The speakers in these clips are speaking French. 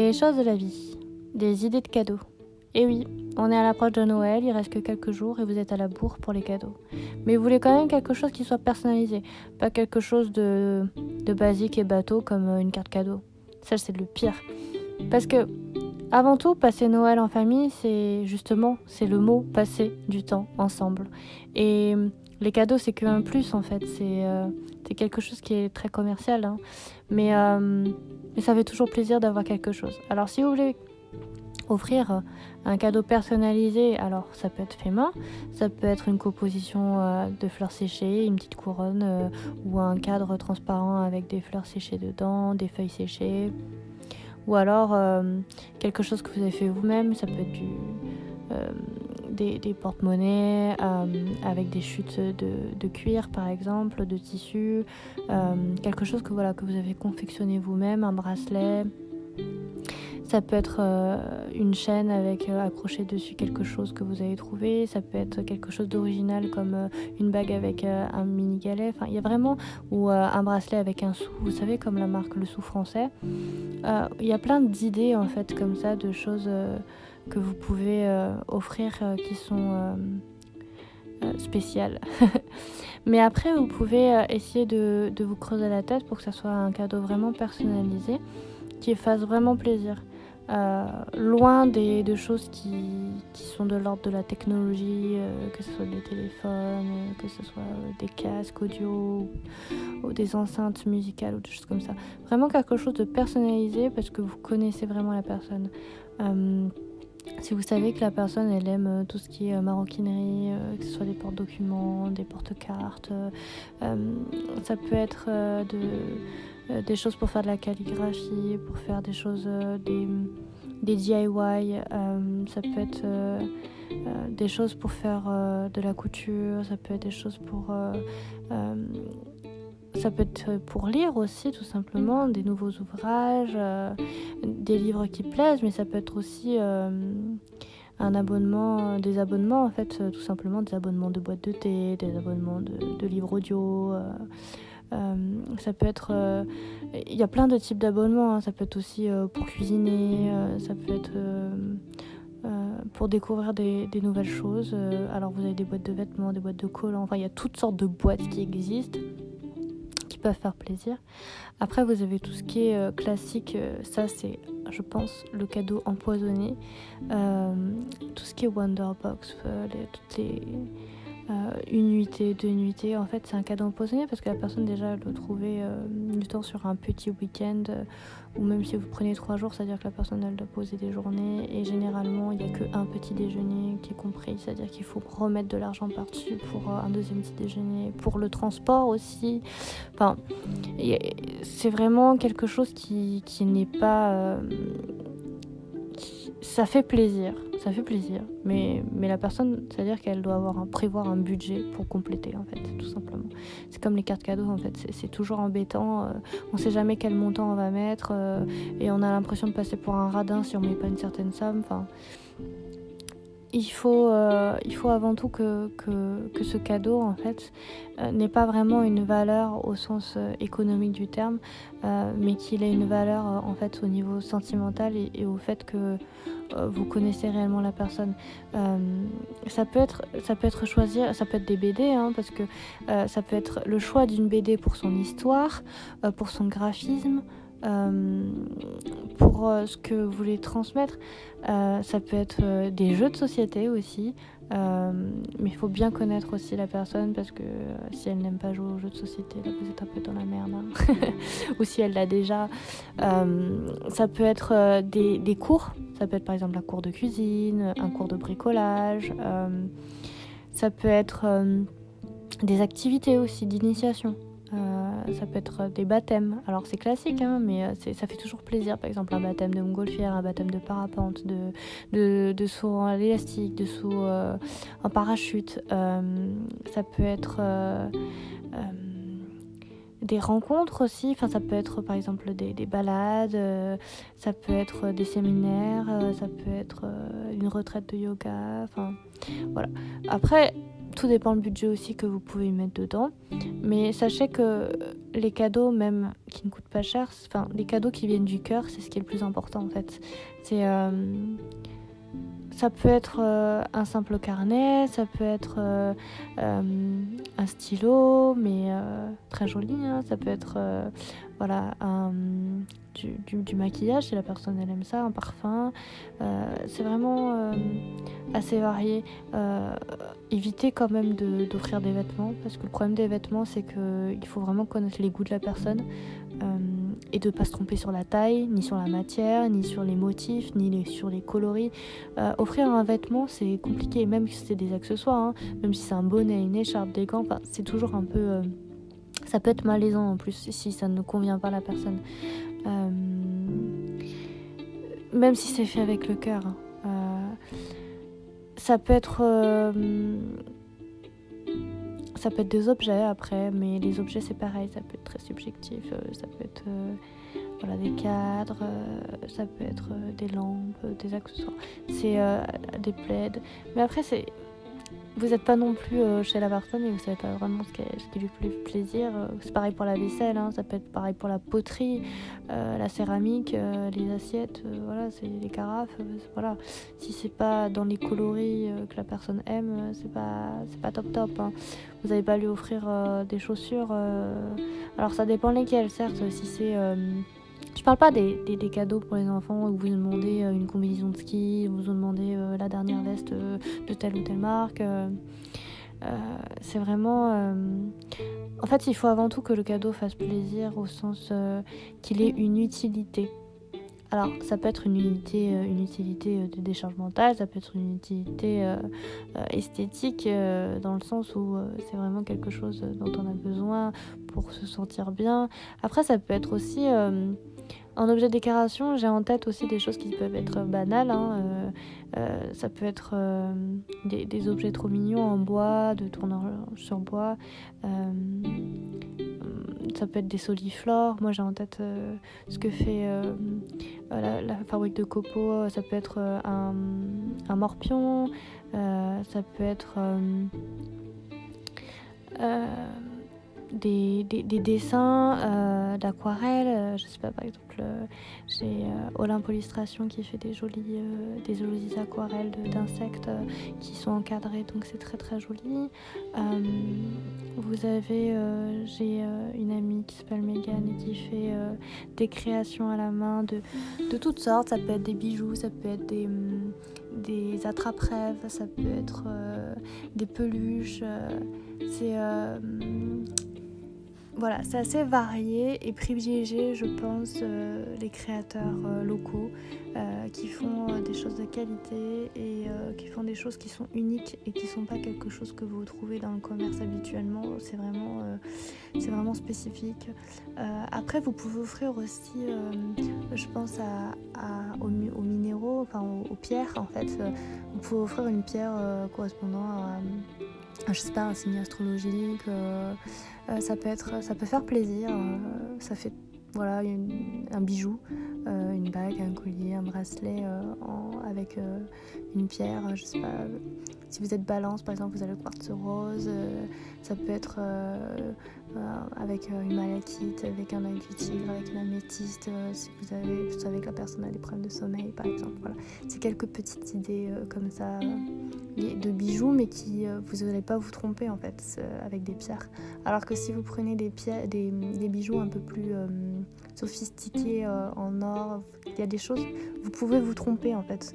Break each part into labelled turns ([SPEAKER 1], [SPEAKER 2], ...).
[SPEAKER 1] Des choses de la vie, des idées de cadeaux. Et oui, on est à l'approche de Noël, il reste que quelques jours et vous êtes à la bourre pour les cadeaux. Mais vous voulez quand même quelque chose qui soit personnalisé, pas quelque chose de basique et bateau comme une carte cadeau. Ça, c'est le pire. Parce que, avant tout, passer Noël en famille, c'est le mot passer du temps ensemble. Et les cadeaux, c'est qu'un plus en fait, c'est quelque chose qui est très commercial, hein. Mais ça fait toujours plaisir d'avoir quelque chose. Alors si vous voulez offrir un cadeau personnalisé, alors ça peut être fait main, ça peut être une composition de fleurs séchées, une petite couronne ou un cadre transparent avec des fleurs séchées dedans, des feuilles séchées, ou alors quelque chose que vous avez fait vous-même, ça peut être des porte-monnaies avec des chutes de cuir par exemple, de tissu, quelque chose que vous avez confectionné vous-même, un bracelet. Ça peut être une chaîne avec accroché dessus quelque chose que vous avez trouvé. Ça peut être quelque chose d'original comme une bague avec un mini galet. Enfin, il y a vraiment ou un bracelet avec un sou. Vous savez, comme la marque Le Sou français. Il y a plein d'idées en fait comme ça, de choses que vous pouvez offrir qui sont spéciales. Mais après, vous pouvez essayer de vous creuser la tête pour que ça soit un cadeau vraiment personnalisé, qui fasse vraiment plaisir. Loin de choses qui sont de l'ordre de la technologie, que ce soit des téléphones, que ce soit des casques audio ou des enceintes musicales ou des choses comme ça. Vraiment quelque chose de personnalisé parce que vous connaissez vraiment la personne. Si vous savez que la personne elle aime tout ce qui est maroquinerie, que ce soit des porte-documents, des porte-cartes, ça peut être des choses pour faire de la calligraphie, pour faire des choses, des DIY, ça peut être des choses pour faire de la couture, ça peut être des choses pour ça peut être pour lire aussi tout simplement, des nouveaux ouvrages, des livres qui plaisent, mais ça peut être aussi un abonnement, des abonnements en fait, tout simplement des abonnements de boîtes de thé, des abonnements de livres audio. Ça peut être, il y a plein de types d'abonnements, hein. Ça peut être aussi pour cuisiner, ça peut être pour découvrir des nouvelles choses. Alors vous avez des boîtes de vêtements, des boîtes de collants, enfin il y a toutes sortes de boîtes qui existent, qui peuvent faire plaisir. Après vous avez tout ce qui est classique, ça c'est je pense le cadeau empoisonné, tout ce qui est Wonderbox, toutes les une nuitée, 2 nuitées, en fait c'est un cadeau empoisonné parce que la personne déjà elle doit trouver du temps sur un petit week-end, ou même si vous prenez 3 jours, c'est-à-dire que la personne elle doit poser des journées et généralement il n'y a qu'un petit déjeuner qui est compris, c'est-à-dire qu'il faut remettre de l'argent par-dessus pour un deuxième petit déjeuner, pour le transport aussi. Enfin, c'est vraiment quelque chose qui n'est pas... ça fait plaisir, mais la personne, c'est-à-dire qu'elle doit prévoir un budget pour compléter en fait, tout simplement. C'est comme les cartes cadeaux en fait, c'est toujours embêtant, on sait jamais quel montant on va mettre, et on a l'impression de passer pour un radin si on met pas une certaine somme. Enfin, il faut avant tout que ce cadeau en fait n'ait pas vraiment une valeur au sens économique du terme, mais qu'il ait une valeur en fait au niveau sentimental et au fait que vous connaissez réellement la personne. Ça peut être choisir, ça peut être des BD, hein, parce que ça peut être le choix d'une BD pour son histoire, pour son graphisme, pour ce que vous voulez transmettre. Ça peut être des jeux de société aussi, mais il faut bien connaître aussi la personne parce que si elle n'aime pas jouer aux jeux de société, là vous êtes un peu dans la merde, hein. Ou si elle l'a déjà. Ça peut être des cours, ça peut être par exemple un cours de cuisine, un cours de bricolage, ça peut être des activités aussi d'initiation. Ça peut être des baptêmes, alors c'est classique, hein, mais ça fait toujours plaisir, par exemple un baptême de montgolfière, un baptême de parapente, de saut en élastique, de saut en parachute. Ça peut être des rencontres aussi, enfin, ça peut être par exemple des balades, ça peut être des séminaires, ça peut être une retraite de yoga, enfin voilà. Après tout dépend le budget aussi que vous pouvez y mettre dedans. Mais sachez que les cadeaux, même qui ne coûtent pas cher, enfin les cadeaux qui viennent du cœur, c'est ce qui est le plus important en fait. Ça peut être un simple carnet, ça peut être un stylo, mais très joli. Hein. Ça peut être voilà, du maquillage, si la personne elle aime ça, un parfum. C'est vraiment assez varié. Évitez quand même d'offrir des vêtements, parce que le problème des vêtements, c'est qu'il faut vraiment connaître les goûts de la personne. Et de ne pas se tromper sur la taille, ni sur la matière, ni sur les motifs, ni sur les coloris. Offrir un vêtement, c'est compliqué, même si c'est des accessoires, hein, même si c'est un bonnet, une écharpe, des gants, c'est toujours un peu... ça peut être malaisant en plus si ça ne convient pas à la personne. Même si c'est fait avec le cœur. Ça peut être... ça peut être des objets après, mais les objets c'est pareil, ça peut être très subjectif, ça peut être voilà, des cadres, ça peut être des lampes, des accessoires, c'est des plaids. Mais après vous n'êtes pas non plus chez la personne et vous savez pas vraiment ce qui lui fait plaisir. C'est pareil pour la vaisselle, hein, ça peut être pareil pour la poterie, la céramique, les assiettes, voilà, c'est les carafes, voilà. Si c'est pas dans les coloris que la personne aime, c'est pas top. Hein. Vous n'allez pas lui offrir des chaussures. Alors ça dépend lesquelles, certes. Si c'est je parle pas des cadeaux pour les enfants où vous demandez une combinaison de ski, vous demandez la dernière veste de telle ou telle marque. C'est vraiment... En fait, il faut avant tout que le cadeau fasse plaisir au sens qu'il ait une utilité. Alors, ça peut être une utilité de décharge mentale, ça peut être une utilité esthétique, dans le sens où c'est vraiment quelque chose dont on a besoin pour se sentir bien. Après, ça peut être aussi... en objet de décoration, j'ai en tête aussi des choses qui peuvent être banales. Hein. Ça peut être des objets trop mignons en bois, de tournure sur bois. Ça peut être des soliflores. Moi, j'ai en tête ce que fait la fabrique de copeaux. Ça peut être un morpion. Ça peut être... des dessins d'aquarelle, je sais pas, par exemple j'ai Olympe Illustration qui fait des jolies aquarelles d'insectes qui sont encadrés, donc c'est très très joli. Vous avez j'ai une amie qui s'appelle Megan et qui fait des créations à la main de toutes sortes. Ça peut être des bijoux, ça peut être des attrape-rêves, ça peut être des peluches, voilà, c'est assez varié et privilégié, je pense, les créateurs locaux qui font des choses de qualité et qui font des choses qui sont uniques et qui ne sont pas quelque chose que vous trouvez dans le commerce habituellement. C'est vraiment spécifique. Après, vous pouvez offrir aussi, je pense aux minéraux, enfin aux pierres en fait. Vous pouvez offrir une pierre correspondant à, je sais pas, un signe astrologique. Ça peut faire plaisir. Ça fait voilà un bijou, une bague, un collier, un bracelet avec une pierre. Je sais pas. Si vous êtes Balance, par exemple, vous avez le quartz rose. Ça peut être avec une malachite, avec un œil du tigre, avec une améthyste. Si vous savez que la personne a des problèmes de sommeil, par exemple. Voilà. C'est quelques petites idées comme ça de bijoux, mais qui vous n'allez pas vous tromper en fait avec des pierres. Alors que si vous prenez des bijoux un peu plus sophistiqués en or, il y a des choses, vous pouvez vous tromper en fait,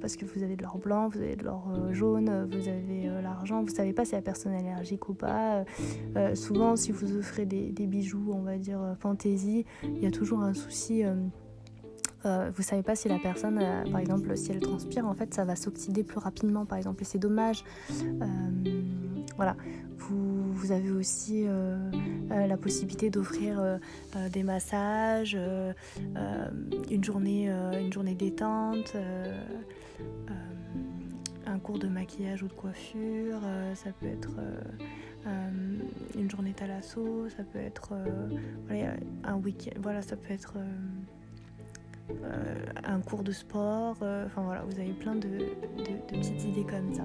[SPEAKER 1] parce que vous avez de l'or blanc, vous avez de l'or jaune, vous avez l'argent, vous savez pas si la personne est allergique ou pas. Souvent, si vous offrez des bijoux, on va dire fantaisie, il y a toujours un souci. Vous savez pas si la personne, par exemple, si elle transpire, en fait, ça va s'oxyder plus rapidement, par exemple, et c'est dommage. Voilà. Vous avez aussi la possibilité d'offrir des massages, une journée détente, un cours de maquillage ou de coiffure, ça peut être une journée thalasso, ça peut être un week-end, voilà, ça peut être un cours de sport, enfin voilà, vous avez plein de petites idées comme ça.